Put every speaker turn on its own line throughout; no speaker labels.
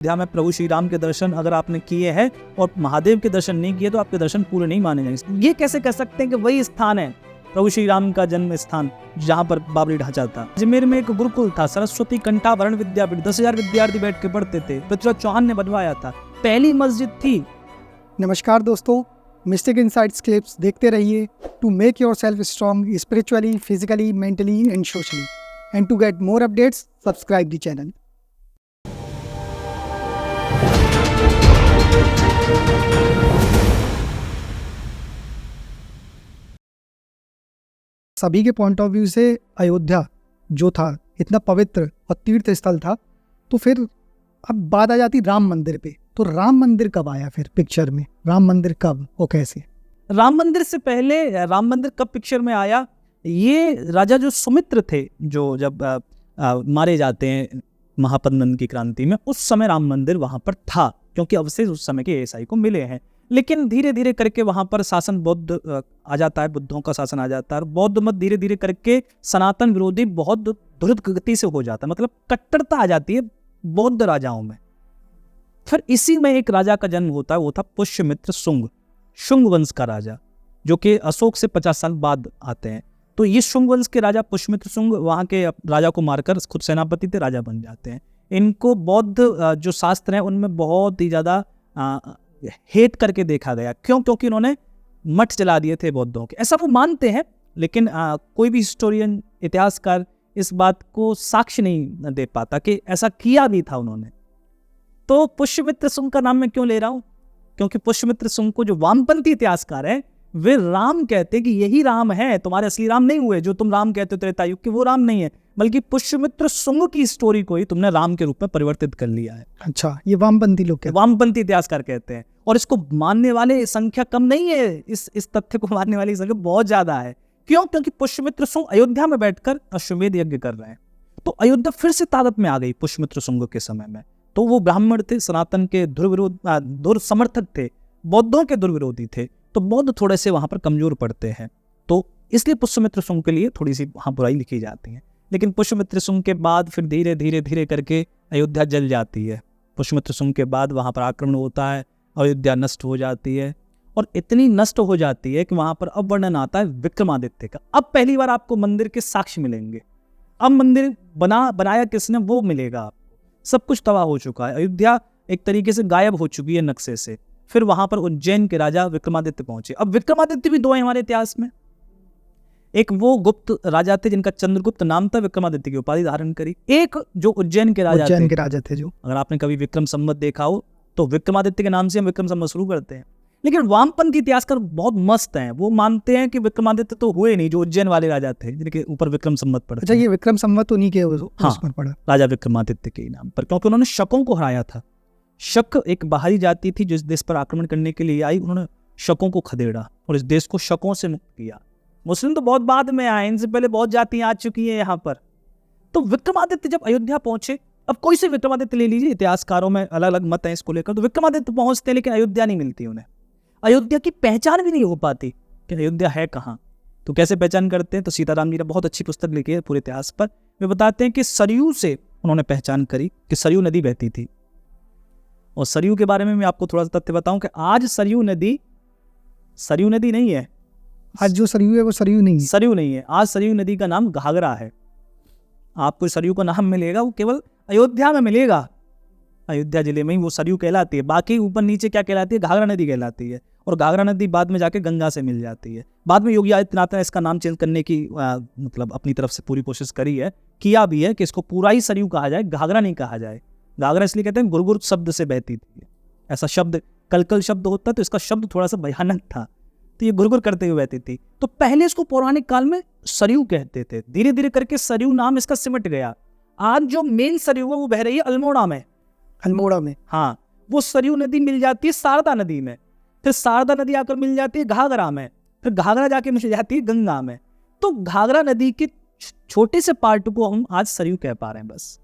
अयोध्या में प्रभु श्री राम के दर्शन अगर आपने किए हैं और महादेव के दर्शन नहीं किए तो आपके दर्शन पूरे नहीं माने जाएंगे। ये कैसे कह सकते हैं कि वही स्थान है प्रभु श्री राम का जन्म स्थान जहाँ पर बाबरी ढांचा था। अजमेर में एक गुरुकुल था, सरस्वती कंठाभरण विद्यापीठ, 10,000 विद्यार्थी बैठ के पढ़ते थे, पृथ्वीराज चौहान ने बनवाया था, पहली मस्जिद थी।
नमस्कार दोस्तों, मिस्टिक इनसाइट्स क्लिप्स देखते रहिए to make yourself strong spiritually, physically, mentally and socially, and to get more updates subscribe the channel. सभी के पॉइंट ऑफ व्यू से अयोध्या जो था इतना पवित्र और तीर्थ स्थल था, तो फिर अब बात आ जाती राम मंदिर पे। तो राम मंदिर कब आया फिर पिक्चर में? राम मंदिर कब और कैसे?
राम मंदिर से पहले राम मंदिर कब पिक्चर में आया? ये राजा जो सुमित्र थे, जो जब मारे जाते हैं महापद्मन की क्रांति में, उस समय राम मंदिर वहां पर था, क्योंकि अवशेष उस समय के एएसआई को मिले हैं। लेकिन धीरे धीरे करके वहां पर शासन बौद्ध आ जाता है, बुद्धों का शासन आ जाता है, और बौद्ध मत धीरे धीरे करके सनातन विरोधी बहुत द्रुत गति से हो जाता है, मतलब कट्टरता आ जाती है बौद्ध राजाओं में। फिर इसी में एक राजा का जन्म होता है, वो था पुष्यमित्र शुंग, शुंग वंश का राजा, जो कि अशोक से 50 साल बाद आते हैं। तो ये शुंग वंश के राजा पुष्यमित्र शुंग वहाँ के राजा को मारकर खुद सेनापति थे, राजा बन जाते हैं। इनको बौद्ध जो शास्त्र हैं उनमें बहुत ही ज़्यादा हेट करके देखा गया। क्यों? क्योंकि इन्होंने मठ जला दिए थे बौद्धों के, ऐसा वो मानते हैं, लेकिन कोई भी हिस्टोरियन, इतिहासकार इस बात को साक्ष्य नहीं दे पाता कि ऐसा किया भी था उन्होंने। तो पुष्यमित्र शुंग का नाम मैं क्यों ले रहा हूँ? क्योंकि पुष्यमित्र शुंग को जो वामपंथी इतिहासकार है वे राम कहते हैं कि यही राम है, तुम्हारे असली राम नहीं हुए, जो तुम राम कहते हो त्रेता युग के, वो राम नहीं है, बल्कि पुष्यमित्र शुंग की स्टोरी को ही तुमने राम के रूप में परिवर्तित कर लिया है।
अच्छा, ये वामपंथी लोग कहते हैं,
वामपंथी इतिहासकार कहते हैं। और इसको मानने वाले संख्या कम नहीं है, इस तथ्य को मानने वाली संख्या बहुत ज्यादा है। क्यों? क्योंकि पुष्यमित्र शुंग अयोध्या में बैठकर अश्वमेध यज्ञ कर रहे हैं। तो अयोध्या फिर से ताकत में आ गई पुष्यमित्र शुंग के समय में। तो वो ब्राह्मण थे, सनातन के धुर समर्थक थे, बौद्धों के दुर्विरोधी थे, तो बौद्ध थोड़े से वहां पर कमजोर पड़ते हैं। तो इसलिए पुष्यमित्र शुंग के लिए थोड़ी सी वहां बुराई लिखी जाती है। लेकिन पुष्यमित्र शुंग के बाद फिर धीरे धीरे धीरे करके अयोध्या जल जाती है। पुष्यमित्र शुंग के बाद वहां पर आक्रमण होता है, अयोध्या नष्ट हो जाती है, और इतनी नष्ट हो जाती है कि वहां पर अब वर्णन आता है विक्रमादित्य का। अब पहली बार आपको मंदिर के साक्ष्य मिलेंगे। अब मंदिर बनाया किसने वो मिलेगा आपको। सब कुछ तबाह हो चुका है, अयोध्या एक तरीके से गायब हो चुकी है नक्शे से। फिर वहां पर उज्जैन के राजा विक्रमादित्य पहुंचे। अब विक्रमादित्य भी दो हैं हमारे इतिहास में। एक वो गुप्त राजा थे जिनका चंद्रगुप्त नाम था, विक्रमादित्य की उपाधि धारण करी। एक जो उज्जैन के राजा थे जो, अगर आपने कभी विक्रम संवत देखा हो तो विक्रमादित्य के नाम से हम विक्रम संवत शुरू करते हैं। लेकिन वामपंथी इतिहासकार बहुत मस्त हैं, वो मानते हैं कि विक्रमादित्य तो हुए नहीं, जो उज्जैन वाले राजा थे जिनके ऊपर विक्रम संवत पड़ा।
अच्छा, ये विक्रम संवत उन्हीं के उस पर पड़ा,
राजा विक्रमादित्य के नाम पर, क्योंकि उन्होंने शकों को हराया था। शक एक बाहरी जाति थी जो इस देश पर आक्रमण करने के लिए आई, उन्होंने शकों को खदेड़ा और इस देश को शकों से मुक्त किया। मुस्लिम तो बहुत बाद में आए, इनसे पहले बहुत जातियां आ चुकी हैं यहाँ पर। तो विक्रमादित्य जब अयोध्या पहुंचे, अब कोई से विक्रमादित्य ले लीजिए, इतिहासकारों में अलग अलग मत हैं इसको लेकर, तो विक्रमादित्य पहुंचते हैं लेकिन अयोध्या नहीं मिलती उन्हें। अयोध्या की पहचान भी नहीं हो पाती कि अयोध्या है कहाँ। तो कैसे पहचान करते हैं? तो सीताराम जी ने बहुत अच्छी पुस्तक लिखी है पूरे इतिहास पर। वे बताते हैं कि सरयू से उन्होंने पहचान करी कि सरयू नदी बहती थी। और सरयू के बारे में मैं आपको थोड़ा सा तथ्य बताऊं कि आज सरयू नदी नहीं है।
आज जो सरयू है वो सरयू नहीं है। आज सरयू नदी का नाम घाघरा है। आपको सरयू का नाम मिलेगा वो केवल अयोध्या में मिलेगा, अयोध्या जिले में ही वो सरयू कहलाती है। बाकी ऊपर नीचे क्या कहलाती है? घाघरा नदी कहलाती है। और घाघरा नदी बाद में जाके गंगा से मिल जाती है। बाद में योगी आदित्यनाथ ने इसका नाम चेंज करने की मतलब अपनी तरफ से पूरी कोशिश करी है, किया भी है कि इसको पूरा ही सरयू कहा जाए, घाघरा नहीं कहा जाए। घाघरा इसलिए कहते हैं गुरगुर शब्द से बहती थी। ऐसा शब्द कलकल शब्द होता तो इसका शब्द थोड़ा सा भयानक था, तो ये गुरगुर करते हुए बहती थी। तो पहले इसको पौराणिक काल में सरयू कहते थे। धीरे धीरे करके सरयू नाम इसका सिमट गया। आज जो मेन सरयू है वो बह रही है अल्मोड़ा में। हाँ, वो सरयू नदी मिल जाती है शारदा नदी में, फिर शारदा नदी आकर मिल जाती है घाघरा में, फिर घाघरा जाके मिल जाती है गंगा में। तो घाघरा नदी के छोटे से पार्ट को हम आज सरयू कह पा रहे हैं। बस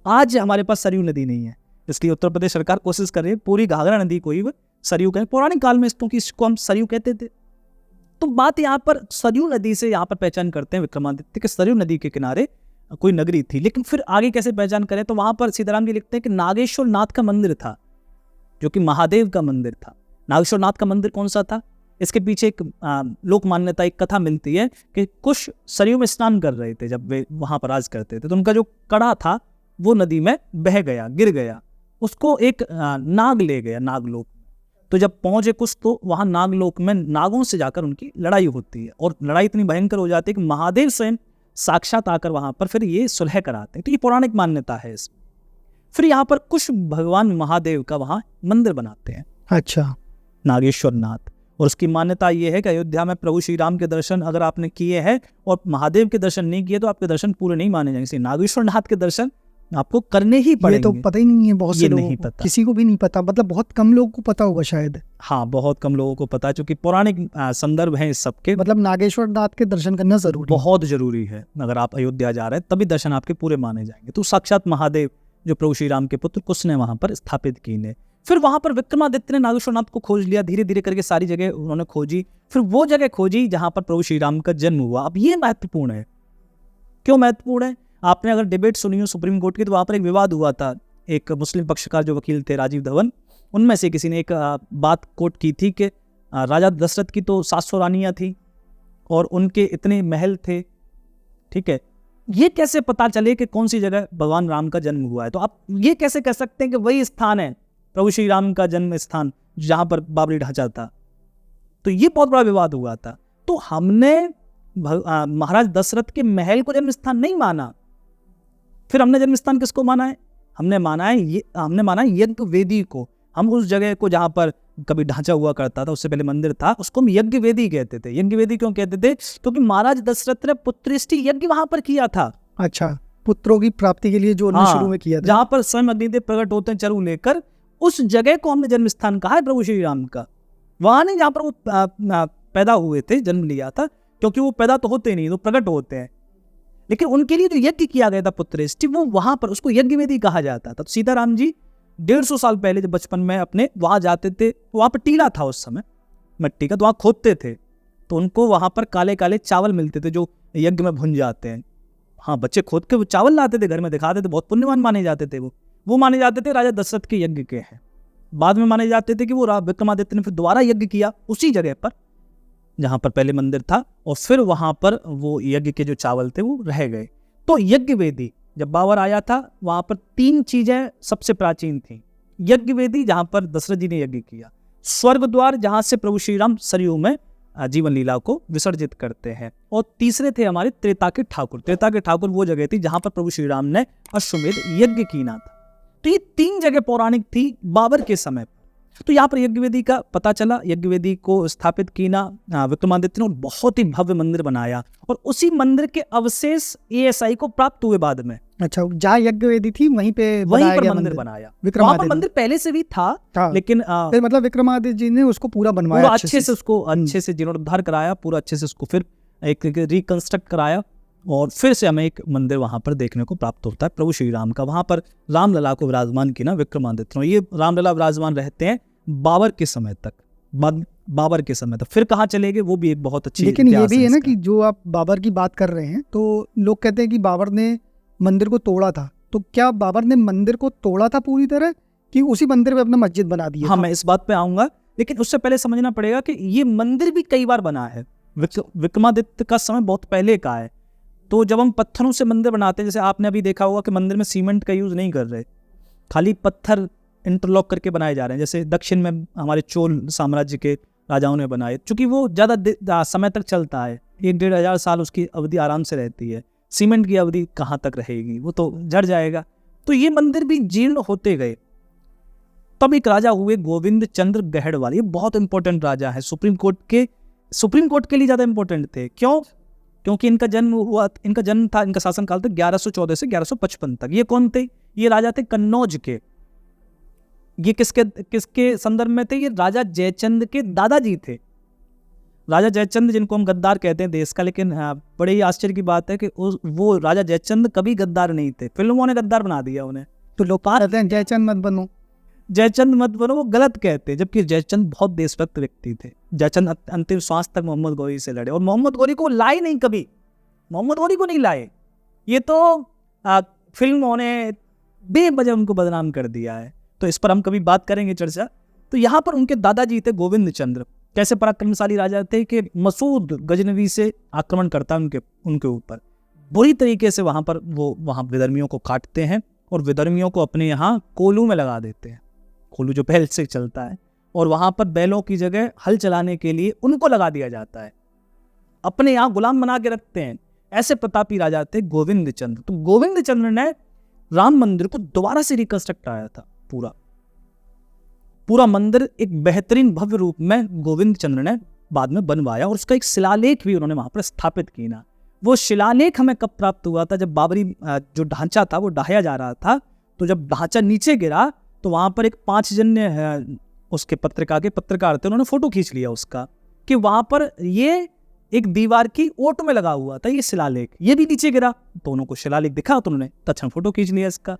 आज हमारे पास सरयू नदी नहीं है, इसलिए उत्तर प्रदेश सरकार कोशिश कर रही है पूरी घाघरा नदी को ही सरयू कहें। पुराने काल में इसको हम सरयू कहते थे। तो बात यहाँ पर सरयू नदी से यहाँ पर पहचान करते हैं विक्रमादित्य के। सरयू नदी के किनारे
कोई नगरी थी। लेकिन फिर आगे कैसे पहचान करें, तो वहाँ पर सीताराम जी लिखते हैं कि नागेश्वर नाथ का मंदिर था, जो कि महादेव का मंदिर था। नागेश्वर नाथ का मंदिर कौन सा था, इसके पीछे एक लोक मान्यता, एक कथा मिलती है कि कुछ सरयू में स्नान कर रहे थे जब वे वहाँ पर राज करते थे, तो उनका जो कड़ा था वो नदी में बह गया, गिर गया, उसको एक नाग ले गया नागलोक। तो जब पहुंचे कुछ, तो वहाँ नागलोक में नागों से जाकर उनकी लड़ाई होती है, और लड़ाई इतनी भयंकर हो जाती है कि महादेव स्वयं साक्षात आकर वहाँ पर फिर ये सुलह कराते हैं। तो ये पौराणिक मान्यता है इसमें। फिर यहाँ पर कुछ भगवान महादेव का वहाँ मंदिर बनाते हैं,
अच्छा,
नागेश्वर नाथ। और उसकी मान्यता ये है कि अयोध्या में प्रभु श्री राम के दर्शन अगर आपने किए हैं और महादेव के दर्शन नहीं किए तो आपके दर्शन पूरे नहीं माने जाएंगे। इसलिए नागेश्वर नाथ के दर्शन आपको करने ही पड़ेंगे।
ये तो पता ही नहीं है बहुत से लोगों
नहीं
को,
पता,
किसी को भी नहीं पता, मतलब बहुत कम लोगों को पता होगा शायद।
हाँ, बहुत कम लोगों को पता है, क्योंकि पौराणिक संदर्भ हैं इस सबके।
मतलब नागेश्वर नाथ के दर्शन करना जरूरी,
बहुत जरूरी है। अगर आप अयोध्या जा रहे हैं तभी दर्शन आपके पूरे माने जाएंगे। तो साक्षात महादेव जो प्रभु श्री राम के पुत्र कुछ ने वहां पर स्थापित की ने। फिर वहां पर विक्रमादित्य ने नागेश्वर नाथ को खोज लिया, धीरे धीरे करके सारी जगह उन्होंने खोजी। फिर वो जगह खोजी जहां पर प्रभु श्री राम का जन्म हुआ। अब ये महत्वपूर्ण है। क्यों महत्वपूर्ण है? आपने अगर डिबेट सुनी हो सुप्रीम कोर्ट की, तो वहां पर एक विवाद हुआ था। एक मुस्लिम पक्षकार जो वकील थे राजीव धवन, उनमें से किसी ने एक बात कोट की थी कि राजा दशरथ की तो 700 रानियां थी और उनके इतने महल थे, ठीक है, ये कैसे पता चले कि कौन सी जगह भगवान राम का जन्म हुआ है? तो आप ये कैसे कह सकते हैं कि वही स्थान है प्रभु श्री राम का जन्म स्थान जहां पर बाबरी ढांचा था? तो ये बहुत बड़ा विवाद हुआ था। तो हमने महाराज दशरथ के महल को जन्म स्थान नहीं माना। फिर हमने जन्म स्थान किसको माना है? हमने माना है यज्ञ वेदी को। हम उस जगह को जहां पर कभी ढांचा हुआ करता था, उससे पहले मंदिर था, उसको हम यज्ञ वेदी कहते थे। यज्ञ वेदी क्यों कहते थे? क्योंकि महाराज दशरथ ने पुत्रेष्टि यज्ञ वहां पर किया था।
अच्छा, पुत्रों की प्राप्ति के लिए जो उन्होंने शुरू में किया था,
जहां पर स्वयं अग्निदेव प्रकट होते हैं चरु लेकर, उस जगह को हमने जन्म स्थान कहा है प्रभु श्री राम का। वहां नहीं जहां पर वो पैदा हुए थे, जन्म लिया था, क्योंकि वो पैदा तो होते नहीं, वो प्रकट होते हैं। लेकिन उनके लिए जो यज्ञ किया गया था पुत्रेष्टि, वो वहां पर उसको यज्ञ वेदी कहा जाता था। तो सीताराम जी 150 साल पहले जब बचपन में अपने वहां जाते थे, वहां पर टीला था उस समय मिट्टी का, तो वहां खोदते थे, तो उनको वहां पर काले काले चावल मिलते थे जो यज्ञ में भुन जाते हैं। हाँ, बच्चे खोद के वो चावल लाते थे, घर में दिखाते थे, बहुत पुण्यवान माने जाते थे। वो माने जाते थे राजा दशरथ के यज्ञ के हैं। बाद में माने जाते थे कि वो विक्रमादित्य ने फिर दोबारा यज्ञ किया उसी जगह पर जहां पर पहले मंदिर था, और फिर वहां पर वो यज्ञ के जो चावल थे वो रह गए। तो यज्ञ वेदी जब बाबर आया था, वहां पर 3 चीजें सबसे प्राचीन थी। यज्ञ वेदी जहां पर दशरथ जी ने यज्ञ किया, स्वर्ग द्वार जहां से प्रभु श्री राम सरयू में जीवन लीला को विसर्जित करते हैं, और तीसरे थे हमारे त्रेता के ठाकुर। त्रेता के ठाकुर वो जगह थी जहां पर प्रभु श्री राम ने अश्वमेध यज्ञ कीना था। तो ये 3 जगह पौराणिक थी बाबर के समय पर। तो यहाँ पर यज्ञ वेदी का पता चला, यज्ञ वेदी को स्थापित कीना विक्रमादित्य ने, और बहुत ही भव्य मंदिर बनाया, और उसी मंदिर के अवशेष ASI को प्राप्त हुए बाद में।
अच्छा, जहाँ यज्ञ वेदी थी वहीं पर मंदिर बनाया।
वहां पर मंदिर पहले से भी था, लेकिन
मतलब विक्रमादित्य जी ने उसको पूरा बनवाया,
पूरा अच्छे से उसको अच्छे से जीर्णोद्धार कराया, पूरा अच्छे से उसको फिर एक रिकंस्ट्रक्ट कराया, और फिर से हमें एक मंदिर वहां पर देखने को प्राप्त होता है प्रभु श्री राम का। वहां पर रामलला को विराजमान किया विक्रमादित्य ने। ये रामलला विराजमान रहते हैं बाबर के समय तक, बाबर के समय तक। फिर कहाँ चले गए वो भी एक बहुत अच्छी,
लेकिन ये भी है ना कि जो आप बाबर की बात कर रहे हैं, तो लोग कहते हैं कि बाबर ने मंदिर को तोड़ा था। तो क्या बाबर ने मंदिर को तोड़ा था पूरी तरह, कि उसी मंदिर में अपना मस्जिद बना दिया?
हाँ, मैं इस बात पे आऊंगा, लेकिन उससे पहले समझना पड़ेगा कि ये मंदिर भी कई बार बना है। विक्रमादित्य का समय बहुत पहले का है। तो जब हम पत्थरों से मंदिर बनाते हैं, जैसे आपने अभी देखा होगा कि मंदिर में सीमेंट का यूज नहीं कर रहे, खाली पत्थर इंटरलॉक करके बनाए जा रहे हैं। जैसे दक्षिण में हमारे चोल साम्राज्य के राजाओं ने बनाए, चूंकि वो ज़्यादा समय तक चलता है, 1-1.5 हज़ार साल उसकी अवधि आराम से रहती है। सीमेंट की अवधि कहाँ तक रहेगी, वो तो झड़ जाएगा। तो ये मंदिर भी जीर्ण होते गए। तब एक राजा हुए गोविंद चंद्र गहड़वाल। ये बहुत इंपॉर्टेंट राजा है, सुप्रीम कोर्ट के लिए ज़्यादा इंपॉर्टेंट थे। क्यों? क्योंकि इनका जन्म था, इनका शासनकाल था 1114 से 1155 तक। ये कौन थे? ये राजा थे कन्नौज के। ये किसके संदर्भ में थे? ये राजा जयचंद के दादाजी थे। राजा जयचंद, जिनको हम गद्दार कहते हैं देश का, लेकिन बड़े ही आश्चर्य की बात है कि वो राजा जयचंद कभी गद्दार नहीं थे, फिल्मों ने गद्दार बना दिया उन्हें। तो लोग कहते हैं
जयचंद मत बनो,
जयचंद मत बनो, वो गलत कहते हैं, जबकि जयचंद बहुत देशभक्त व्यक्ति थे। जयचंद अंतिम श्वास तक मोहम्मद गौरी से लड़े, और मोहम्मद गौरी को लाए नहीं, कभी मोहम्मद गौरी को नहीं लाए। ये तो फिल्मों ने बेवजह उनको बदनाम कर दिया है। तो इस पर हम कभी बात करेंगे चर्चा। तो यहाँ पर उनके दादाजी थे गोविंद चंद्र, कैसे पराक्रमशाली राजा थे कि मसूद गजनवी से आक्रमण करता उनके ऊपर, बुरी तरीके से वहाँ विधर्मियों को काटते हैं और विधर्मियों को अपने यहाँ कोलू में लगा देते हैं। कोलू जो बैल से चलता है, और वहाँ पर बैलों की जगह हल चलाने के लिए उनको लगा दिया जाता है, अपने यहाँ गुलाम बना के रखते हैं। ऐसे प्रतापी राजा थे गोविंद चंद्र। तो गोविंद चंद्र ने राम मंदिर को दोबारा से रिकंस्ट्रक्ट कराया था। पूरा मंदिर एक बेहतरीन भव्य रूप में गोविंद चंद्र ने बाद में बनवाया, और उसका एक शिलालेख भी उन्होंने वहां पर स्थापित किया ना। वो शिलालेख हमें कब प्राप्त हुआ था? जब बाबरी जो ढांचा था वो ढाया जा रहा था, तो जब ढांचा नीचे गिरा तो वहां पर एक 5 जन उसके पत्रिका के पत्रकार थे, उन्होंने फोटो खींच लिया उसका, कि वहां पर ये एक दीवार की ओट में लगा हुआ था ये शिलालेख, ये भी नीचे गिरा। तो उनको शिलालेख दिखा तो उन्होंने तत्क्षण फोटो खींच लिया इसका।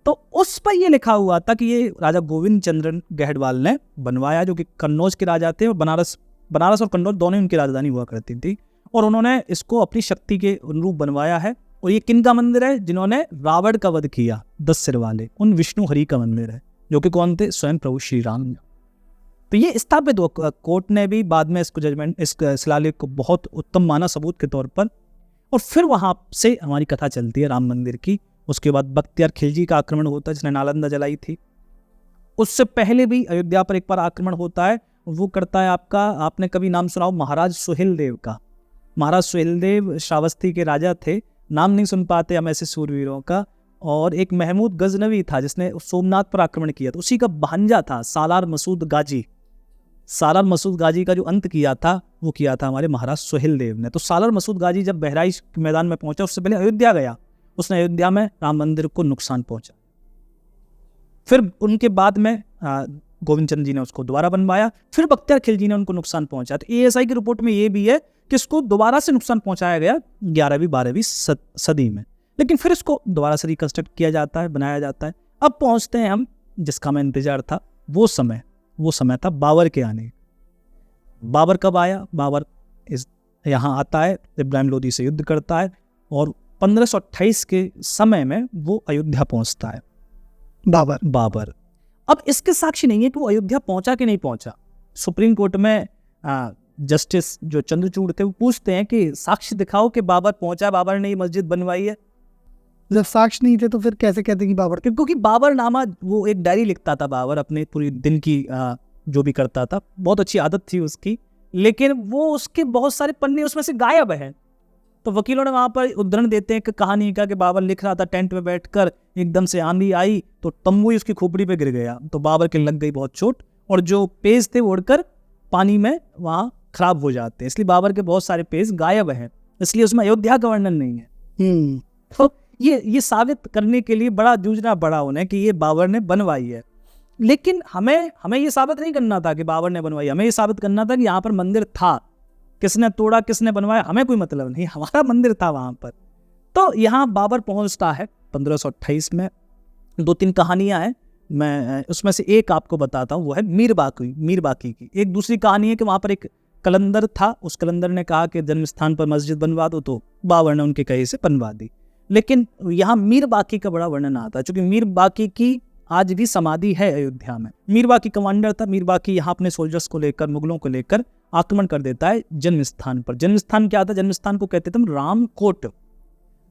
तो उस पर ये लिखा हुआ था कि ये राजा गोविंद चंद्र गहडवाल ने बनवाया, जो कि कन्नौज के राजा थे, और बनारस और कन्नौज दोनों उनकी राजधानी हुआ करती थी, और उन्होंने इसको अपनी शक्ति के अनुरूप बनवाया है। और ये किन का मंदिर है? जिन्होंने रावण का वध किया 10 सिर वाले, उन विष्णु हरि का मंदिर है, जो कि कौन थे? स्वयं प्रभु श्री राम। तो ये स्थापित हुआ। कोर्ट ने भी बाद में इसको इस शिलालेख को बहुत उत्तम माना सबूत के तौर पर। और फिर वहां से हमारी कथा चलती है राम मंदिर की। उसके बाद बख्तियार खिलजी का आक्रमण होता है, जिसने नालंदा जलाई थी। उससे पहले भी अयोध्या पर एक बार आक्रमण होता है, वो करता है आपने कभी नाम सुना हो महाराज सुहेलदेव का? महाराज सुहेलदेव श्रावस्ती के राजा थे, नाम नहीं सुन पाते हम ऐसे सूरवीरों का। और एक महमूद गजनवी था जिसने सोमनाथ पर आक्रमण किया, तो उसी का भांजा था सालार मसूद गाजी। सालार मसूद गाजी का जो अंत किया था वो किया था हमारे महाराज सुहेलदेव ने। तो सालार मसूद गाजी जब बहराइच मैदान में पहुंचा, उससे पहले अयोध्या गया, उसने अयोध्या में राम मंदिर को नुकसान पहुंचा। फिर उनके बाद में गोविंद चंद्र जी ने उसको दोबारा बनवाया, फिर बख्तियार खिलजी ने उनको नुकसान पहुंचाया। तो ASI की रिपोर्ट में ये भी है कि इसको दोबारा से नुकसान पहुंचाया गया 11वीं 12वीं सदी में, लेकिन फिर इसको दोबारा से रिकंस्ट्रक्ट किया जाता है, बनाया जाता है। अब पहुंचते हैं हम जिसका हमें इंतजार था, वो समय था बाबर के आने। बाबर कब आया? बाबर यहाँ आता है, इब्राहिम लोदी से युद्ध करता है, और 1528 के समय में वो अयोध्या पहुंचता है बाबर। अब इसके साक्षी नहीं है कि वो अयोध्या पहुंचा कि नहीं पहुंचा। सुप्रीम कोर्ट में जस्टिस जो चंद्रचूड़ थे वो पूछते हैं कि साक्ष्य दिखाओ कि बाबर पहुंचा, बाबर ने ये मस्जिद बनवाई है।
जब साक्ष्य नहीं थे तो फिर कैसे कहते कि बाबर?
क्योंकि बाबर नामा वो एक डायरी लिखता था बाबर, अपने पूरी दिन की जो भी करता था, बहुत अच्छी आदत थी उसकी, लेकिन वो उसके बहुत सारे पन्ने उसमें से गायब हैं। तो वकीलों ने वहां पर उदाहरण देते हैं कि कहानी का कि बाबर लिख रहा था टेंट में बैठकर, एकदम से आंधी आई तो तंबू ही उसकी खोपड़ी पे गिर गया, तो बाबर के लग गई बहुत चोट, और जो पेज थे वो उड़कर पानी में वहां खराब हो जाते हैं। इसलिए बाबर के बहुत सारे पेज गायब हैं, इसलिए उसमें अयोध्या का वर्णन नहीं है। तो ये साबित करने के लिए बड़ा जूझना पड़ा उन्हें कि ये बाबर ने बनवाई है। लेकिन हमें ये साबित नहीं करना था कि बाबर ने बनवाई, हमें ये साबित करना था कि यहाँ पर मंदिर था। किसने तोड़ा, किसने बनवाया, हमें कोई मतलब नहीं, हमारा मंदिर था वहां पर। तो यहाँ बाबर पहुंचता है 1528 में। 2-3 कहानियां हैं, मैं उसमें से एक आपको बताता हूँ, वो है मीर बाकी की। एक दूसरी कहानी है कि वहां पर एक कलंदर था, उस कलंदर ने कहा कि जन्म स्थान पर मस्जिद बनवा दो, तो बाबर ने उनके कहे से बनवा दी। लेकिन यहाँ मीर बाकी का बड़ा वर्णन आता है, क्योंकि मीर बाकी की आज भी समाधि है अयोध्या में। मीर बाकी कमांडर था। मीर बाकी यहाँ अपने सोल्जर्स को लेकर, मुगलों को लेकर आक्रमण कर देता है जन्म स्थान पर। जन्म स्थान क्या था? जन्म स्थान को कहते थे हम रामकोट,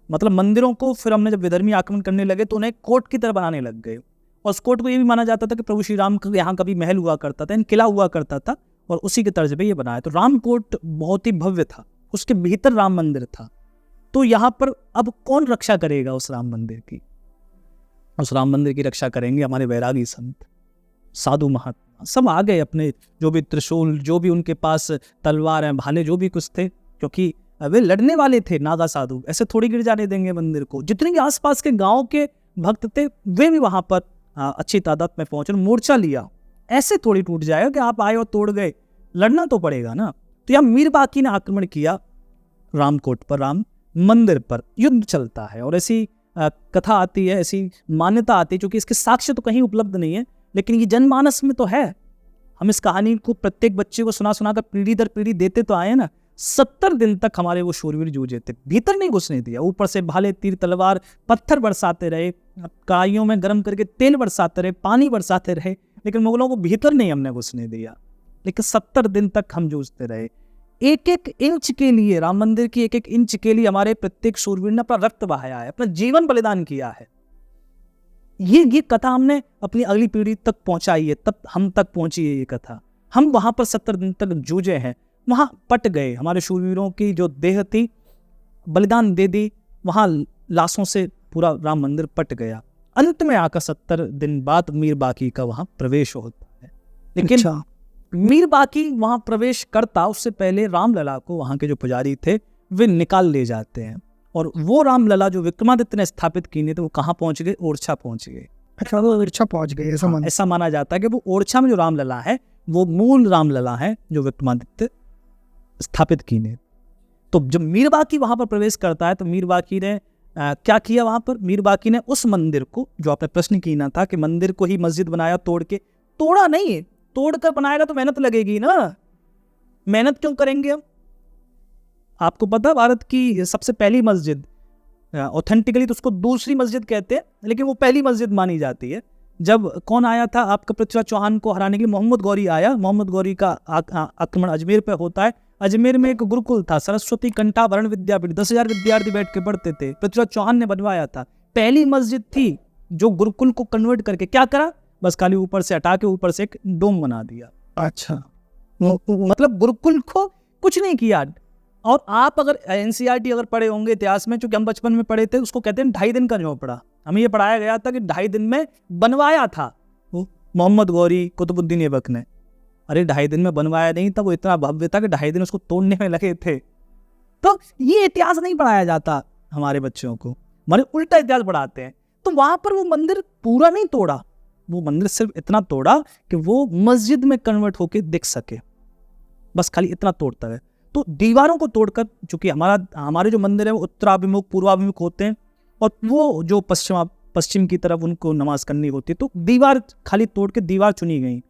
मतलब मंदिरों को फिर हमने जब विधर्मी आक्रमण करने लगे तो उन्हें कोट की तरह बनाने लग गए। और उस कोट को ये भी माना जाता था कि प्रभु श्री राम का यहाँ कभी महल हुआ करता था, किला हुआ करता था, और उसी के तर्ज पे ये बनाया। तो रामकोट बहुत ही भव्य था, उसके भीतर राम मंदिर था। तो यहाँ पर अब कौन रक्षा करेगा उस राम मंदिर की? उस राम मंदिर की रक्षा करेंगे हमारे वैरागी संत, साधु महात्मा, सब आ गए अपने, जो भी त्रिशूल, जो भी उनके पास तलवार है, भाले, जो भी कुछ थे, क्योंकि वे लड़ने वाले थे। नागा साधु ऐसे थोड़ी गिर जाने देंगे मंदिर को। जितने भी आसपास के गांव के भक्त थे वे भी वहां पर अच्छी तादाद में पहुंचे, मोर्चा लिया। ऐसे थोड़ी टूट जाएगा कि आप आए और तोड़ गए, लड़ना तो पड़ेगा ना। तो यहाँ मीर बाकी ने आक्रमण किया रामकोट पर, राम मंदिर पर। युद्ध चलता है और ऐसी कथा आती है, ऐसी मान्यता आती है, क्योंकि इसके साक्ष्य तो कहीं उपलब्ध नहीं है, लेकिन ये जनमानस में तो है। हम इस कहानी को प्रत्येक बच्चे को सुना कर पीढ़ी दर पीढ़ी देते तो आए ना। 70 दिन तक हमारे वो शूरवीर जूझे थे, भीतर नहीं घुसने दिया। ऊपर से भाले, तीर, तलवार, पत्थर बरसाते रहे, कढ़ाइयों में गर्म करके तेल बरसाते रहे, पानी बरसाते रहे, लेकिन मुगलों को भीतर नहीं हमने घुसने दिया। लेकिन 70 दिन तक हम जूझते रहे। एक एक इंच के लिए, राम मंदिर की एक एक इंच के लिए हमारे प्रत्येक शूरवीर ने अपना रक्त बहाया है, अपना जीवन बलिदान किया है। ये कथा हमने अपनी अगली पीढ़ी तक पहुंचाई है, तब हम तक पहुंची है ये कथा। हम वहां पर 70 दिन तक जूझे हैं, वहां पट गए, हमारे शूरवीरों की जो देह थी बलिदान दे दी, वहां लाशों से पूरा राम मंदिर पट गया। अंत में आकर 70 दिन बाद मीर बाकी का वहां प्रवेश होता है। लेकिन मीर बाकी वहां प्रवेश करता उससे पहले रामलला को वहां के जो पुजारी थे वे निकाल ले जाते हैं, और वो रामलला जो विक्रमादित्य ने स्थापित किए थे वो कहाँ पहुंच गए? ओरछा पहुंच गए।
अच्छा, वो ओरछा पहुंच गए,
ऐसा माना जाता है कि वो ओरछा में जो रामलला है वो मूल रामलला है जो विक्रमादित्य स्थापित किए। तो जब मीर बाकी वहां पर प्रवेश करता है तो मीर बाकी ने क्या किया वहां पर? मीर बाकी ने उस मंदिर को, जो आपने प्रश्न किया था कि मंदिर को ही मस्जिद बनाया तोड़ के, तोड़ा नहीं है। तोड़कर बनाएगा तो मेहनत लगेगी ना, मेहनत क्यों करेंगे हम? आपको पता भारत की सबसे पहली मस्जिद, ऑथेंटिकली तो उसको दूसरी मस्जिद कहते हैं, लेकिन वो पहली मस्जिद मानी जाती है। जब कौन आया था आपका पृथ्वीराज चौहान को हराने के लिए? मोहम्मद गौरी आया। मोहम्मद गौरी का आक्रमण अजमेर पे होता है। अजमेर में एक गुरुकुल था, सरस्वती कंठाभरण विद्यापीठ, 10,000 विद्यार्थी बैठ के पढ़ते थे, पृथ्वीराज चौहान ने बनवाया था। पहली मस्जिद थी जो गुरुकुल को कन्वर्ट करके क्या करा? बस खाली ऊपर से हटा के ऊपर से एक डोम बना दिया।
अच्छा,
मतलब गुरुकुल को कुछ नहीं किया। और आप अगर एनसीईआरटी अगर पढ़े होंगे इतिहास में, चूंकि हम बचपन में पढ़े थे, उसको कहते हैं 2.5 दिन का झोपड़ा। हमें ये पढ़ाया गया था कि 2.5 दिन में बनवाया था मोहम्मद गौरी, कुतुबुद्दीन ऐबक ने। अरे 2.5 दिन में बनवाया नहीं था, वो इतना भव्य था कि 2.5 दिन उसको तोड़ने में लगे थे। तो ये इतिहास नहीं पढ़ाया जाता हमारे बच्चों को, हमारे उल्टा इतिहास पढ़ाते हैं। तो वहां पर वो मंदिर पूरा नहीं तोड़ा, वो मंदिर सिर्फ इतना तोड़ा कि वो मस्जिद में कन्वर्ट होके दिख सके, बस खाली इतना तोड़ता है। तो दीवारों को तोड़कर, चूंकि हमारे जो मंदिर है वो उत्तराभिमुख पूर्वाभिमुख होते हैं, और वो जो पश्चिम की तरफ उनको नमाज करनी होती है, तो दीवार खाली तोड़ के दीवार चुनी गई।